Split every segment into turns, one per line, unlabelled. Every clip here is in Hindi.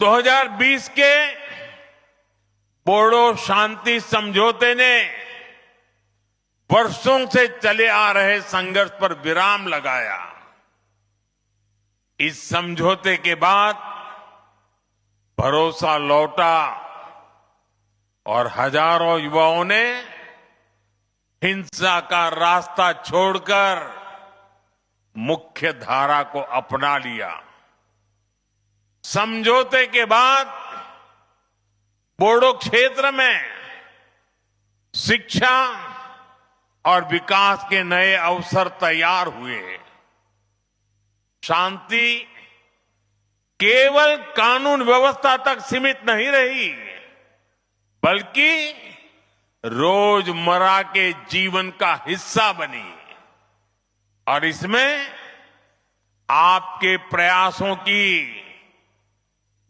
2020 के बोडो शांति समझौते ने वर्षों से चले आ रहे संघर्ष पर विराम लगाया। इस समझौते के बाद भरोसा लौटा और हजारों युवाओं ने हिंसा का रास्ता छोड़कर मुख्य धारा को अपना लिया। समझौते के बाद बोडो क्षेत्र में शिक्षा और विकास के नए अवसर तैयार हुए। शांति केवल कानून व्यवस्था तक सीमित नहीं रही, बल्कि रोजमर्रा के जीवन का हिस्सा बनी। और इसमें आपके प्रयासों की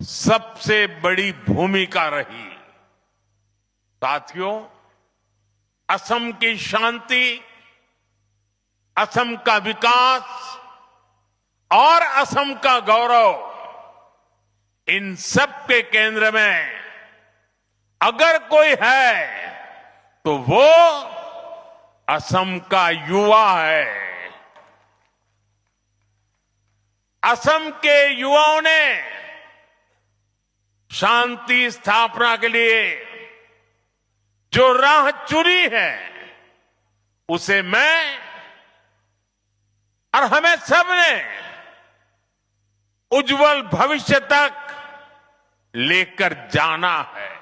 सबसे बड़ी भूमिका रही। साथियों, असम की शांति, असम का विकास और असम का गौरव, इन सब के केंद्र में अगर कोई है तो वो असम का युवा है। असम के युवाओं ने शांति स्थापना के लिए जो राह चुनी है, उसे मैं और हमें सबने उज्जवल भविष्य तक लेकर जाना है।